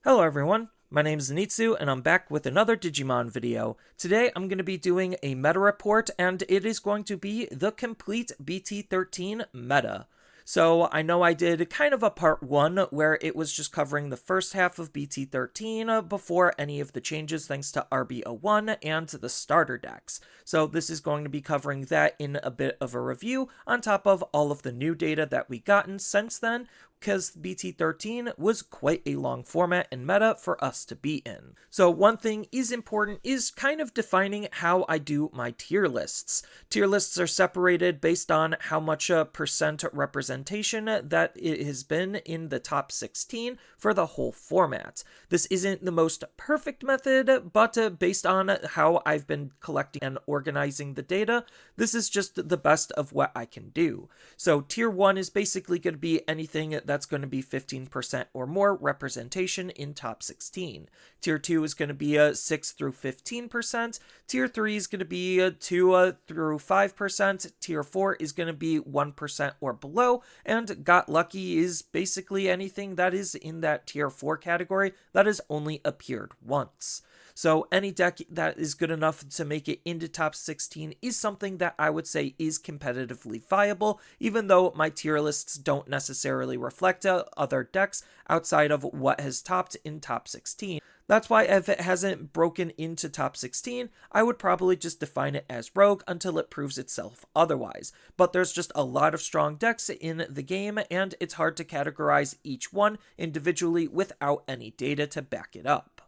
Hello everyone, my name is Zenitsu and I'm back with another Digimon video. Today I'm going to be doing a meta report and it is going to be the complete BT13 meta. So I know I did kind of a part 1 where it was just covering the first half of BT13 before any of the changes thanks to RB01 and the starter decks. So this is going to be covering that in a bit of a review on top of all of the new data that we gotten since then, because BT13 was quite a long format and meta for us to be in. So one thing is important is kind of defining how I do my tier lists. Tier lists are separated based on how much percent representation that it has been in the top 16 for the whole format. This isn't the most perfect method, but based on how I've been collecting and organizing the data, this is just the best of what I can do. So tier 1 is basically going to be anything that's going to be 15% or more representation in top 16. Tier 2 is going to be 6 through 15%. Tier 3 is going to be 2 through 5%. Tier 4 is going to be 1% or below. And Got Lucky is basically anything that is in that tier 4 category that has only appeared once. So any deck that is good enough to make it into top 16 is something that I would say is competitively viable, even though my tier lists don't necessarily reflect other decks outside of what has topped in top 16. That's why if it hasn't broken into top 16, I would probably just define it as rogue until it proves itself otherwise. But there's just a lot of strong decks in the game, and it's hard to categorize each one individually without any data to back it up.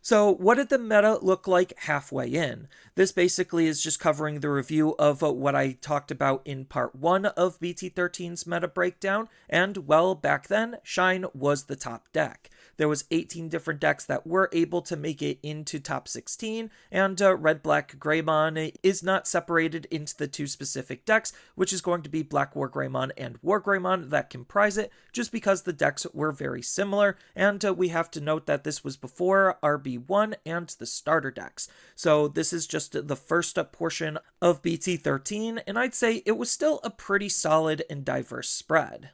So what did the meta look like halfway in? This basically is just covering the review of what I talked about in part 1 of BT13's meta breakdown, and well, back then, Shine was the top deck. There was 18 different decks that were able to make it into top 16, and Red Black Greymon is not separated into the two specific decks, which is going to be Black War Greymon and War Greymon that comprise it, just because the decks were very similar, and we have to note that this was before RB1 and the starter decks. So this is just the first portion of BT13, and I'd say it was still a pretty solid and diverse spread.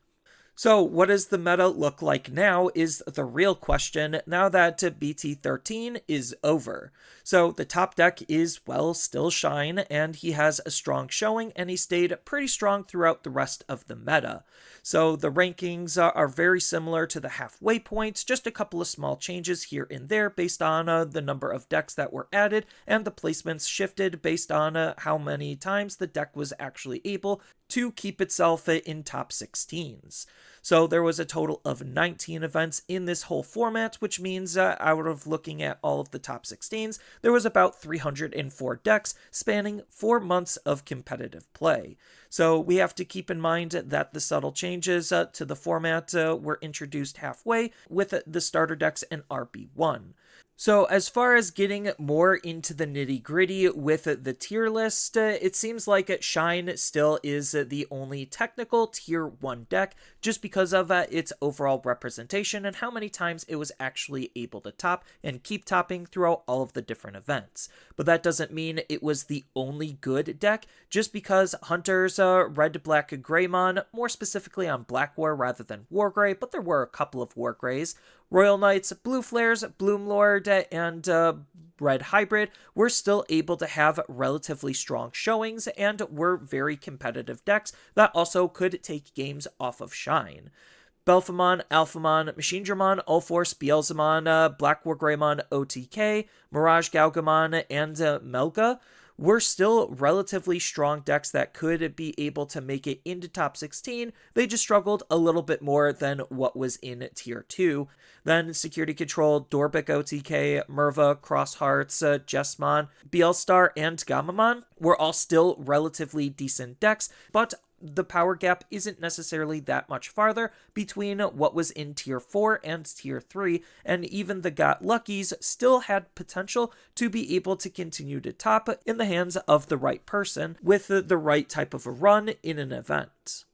So what does the meta look like now is the real question now that BT13 is over. So the top deck is, well, still Shine, and he has a strong showing, and he stayed pretty strong throughout the rest of the meta. So the rankings are very similar to the halfway points, just a couple of small changes here and there based on the number of decks that were added, and the placements shifted based on how many times the deck was actually able to keep itself in top 16s. So there was a total of 19 events in this whole format, which means out of looking at all of the top 16s, there was about 304 decks spanning 4 months of competitive play. So we have to keep in mind that the subtle changes to the format were introduced halfway with the starter decks and RB1. So as far as getting more into the nitty-gritty with the tier list, it seems like Shine still is the only technical tier 1 deck just because of its overall representation and how many times it was actually able to top and keep topping throughout all of the different events. But that doesn't mean it was the only good deck, just because Hunter's Red Black Greymon, more specifically on Black War rather than War Grey, but there were a couple of War Greys, Royal Knights, Blue Flares, Bloomlord, and Red Hybrid were still able to have relatively strong showings and were very competitive decks that also could take games off of Shine. Belphemon, Alphamon, Machinedramon, Ulforce, Beelzemon, Black War Greymon, OTK, Mirage Galgamon, and Melga were still relatively strong decks that could be able to make it into top 16. They just struggled a little bit more than what was in tier 2. Then Security Control, Dorbic OTK, Merva, Crosshearts, Jesmon, Bielstar, and Gamamon were all still relatively decent decks, but the power gap isn't necessarily that much farther between what was in tier 4 and tier 3, and even the Got Luckies still had potential to be able to continue to top in the hands of the right person with the right type of a run in an event.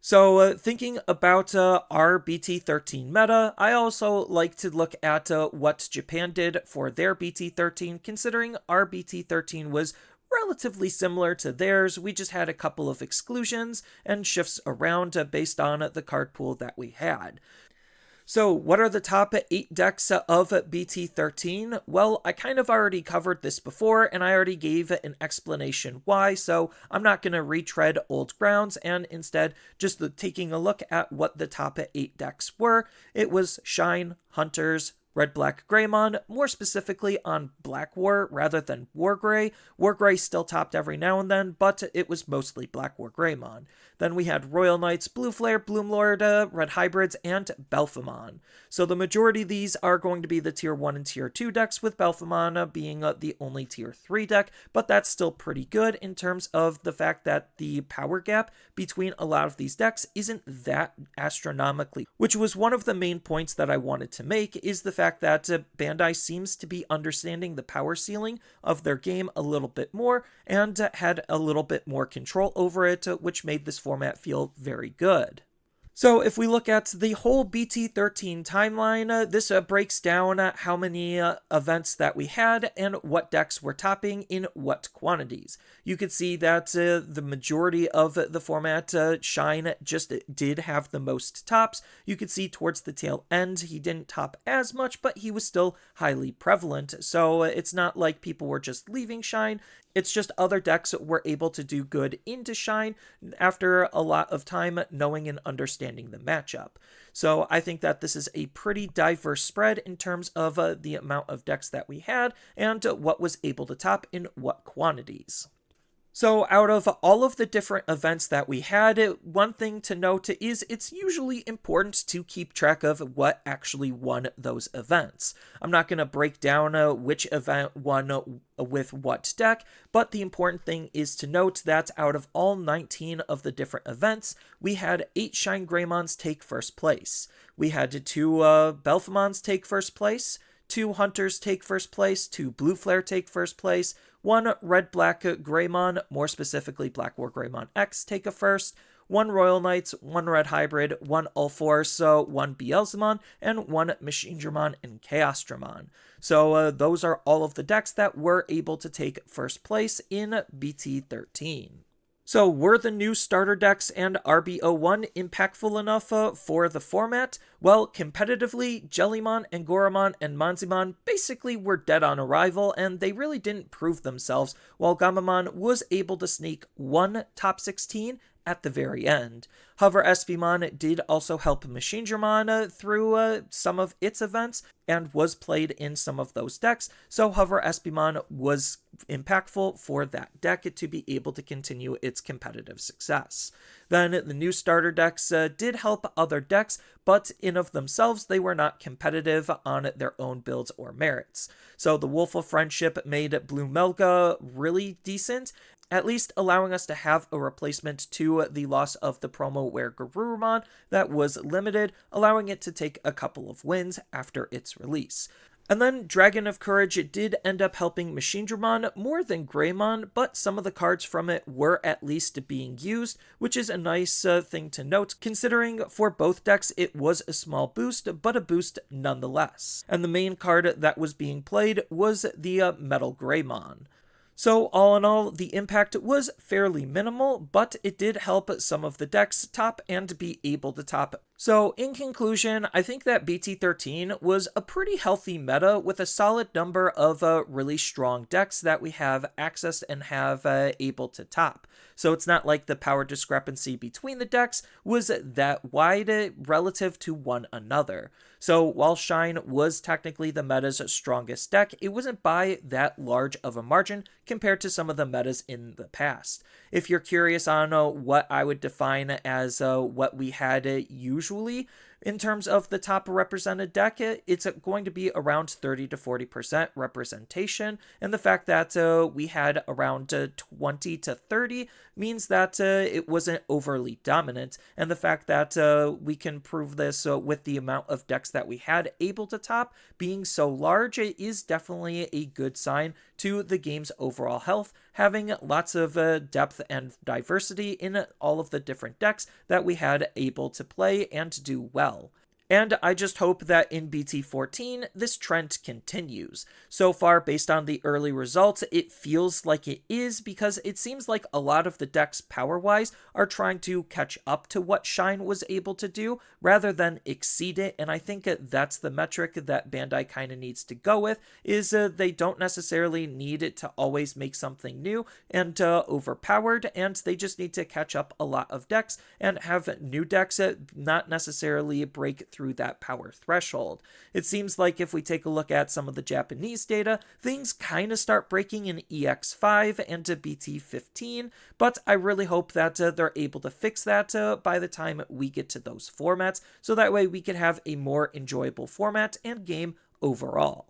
So thinking about our BT13 meta, I also like to look at what Japan did for their BT13, considering our BT13 was relatively similar to theirs. We just had a couple of exclusions and shifts around based on the card pool that we had. So, what are the top 8 decks of BT13? Well, I kind of already covered this before, and I already gave an explanation why, so I'm not going to retread old grounds, and instead, just taking a look at what the top 8 decks were. It was Shine, Hunters, Red Black Greymon, more specifically on Black War rather than War Grey. War Grey still topped every now and then, but it was mostly Black War Greymon. Then we had Royal Knights, Blue Flare, Bloomlord, Red Hybrids, and Belphemon. So the majority of these are going to be the Tier 1 and Tier 2 decks, with Belphemon being the only Tier 3 deck, but that's still pretty good in terms of the fact that the power gap between a lot of these decks isn't that astronomically, which was one of the main points that I wanted to make, is the fact that Bandai seems to be understanding the power ceiling of their game a little bit more and had a little bit more control over it, which made this format feel very good. So if we look at the whole BT13 timeline, this breaks down how many events that we had and what decks were topping in what quantities. You could see that the majority of the format, Shine just did have the most tops. You could see towards the tail end he didn't top as much, but he was still highly prevalent. So it's not like people were just leaving Shine. It's just other decks were able to do good into Shine after a lot of time knowing and understanding the matchup. So I think that this is a pretty diverse spread in terms of the amount of decks that we had and what was able to top in what quantities. So out of all of the different events that we had, one thing to note is it's usually important to keep track of what actually won those events. I'm not going to break down which event won with what deck, but the important thing is to note that out of all 19 of the different events, we had 8 Shine Greymons take first place. We had 2 Belphemons take first place, 2 Hunters take first place, 2 Blue Flare take first place, 1 Red Black Greymon, more specifically Black War Greymon X, take a first, 1 Royal Knights, 1 Red Hybrid, 1 Ulforce, 1 Beelzemon, and 1 Machinedramon and Chaosdramon. So those are all of the decks that were able to take first place in BT13. So were the new starter decks and RB01 impactful enough for the format? Well, competitively, Jellymon, Angoramon, and Monzimon basically were dead on arrival, and they really didn't prove themselves, while Gamamon was able to sneak 1 top 16 at the very end. However, Espimon did also help Machinedramon through some of its events and was played in some of those decks, so Hover Espimon was impactful for that deck to be able to continue its competitive success. Then the new starter decks did help other decks, but in of themselves they were not competitive on their own builds or merits. So the Wolf of Friendship made Blue Melga really decent, at least allowing us to have a replacement to the loss of the promo Where Garurumon that was limited, allowing it to take a couple of wins after its release. And then Dragon of Courage did end up helping Machinedramon more than Greymon, but some of the cards from it were at least being used, which is a nice thing to note, considering for both decks it was a small boost, but a boost nonetheless. And the main card that was being played was the Metal Greymon. So all in all, the impact was fairly minimal, but it did help some of the decks top and be able to top. So in conclusion, I think that BT13 was a pretty healthy meta with a solid number of really strong decks that we have accessed and have able to top. So it's not like the power discrepancy between the decks was that wide relative to one another. So while Shine was technically the meta's strongest deck, it wasn't by that large of a margin compared to some of the metas in the past. If you're curious on what I would define as what we had usually in terms of the top represented deck, it's going to be around 30 to 40% representation, and the fact that we had around 20 to 30 means that it wasn't overly dominant, and the fact that we can prove this with the amount of decks that we had able to top being so large is definitely a good sign to the game's overall health, having lots of depth and diversity in all of the different decks that we had able to play and do well. and I just hope that in BT14 this trend continues. So far, based on the early results, it feels like it is, because it seems like a lot of the decks power-wise are trying to catch up to what Shine was able to do rather than exceed it, and I think that's the metric that Bandai kind of needs to go with, is they don't necessarily need it to always make something new and overpowered, and they just need to catch up a lot of decks and have new decks not necessarily break through that power threshold. It seems like if we take a look at some of the Japanese data, things kind of start breaking in EX5 and to BT15, but I really hope that they're able to fix that by the time we get to those formats, so that way we can have a more enjoyable format and game overall.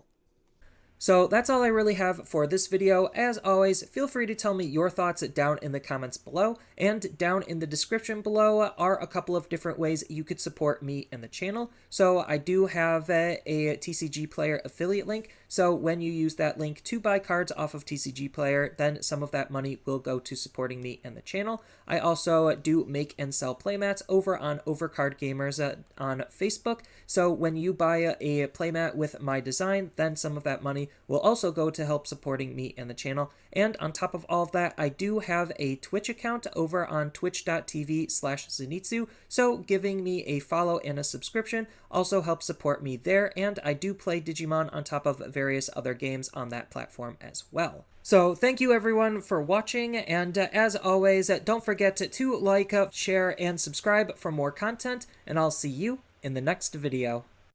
So that's all I really have for this video. As always, feel free to tell me your thoughts down in the comments below, and down in the description below are a couple of different ways you could support me and the channel. So I do have a TCG Player affiliate link, so when you use that link to buy cards off of TCG Player, then some of that money will go to supporting me and the channel. I also do make and sell playmats over on Overcard Gamers on Facebook, so when you buy a playmat with my design, then some of that money will also go to help supporting me and the channel. And on top of all of that, I do have a Twitch account over on twitch.tv/Zenitsu, so giving me a follow and a subscription also helps support me there, and I do play Digimon on top of various other games on that platform as well. So thank you everyone for watching, and as always, don't forget to like, share, and subscribe for more content, and I'll see you in the next video.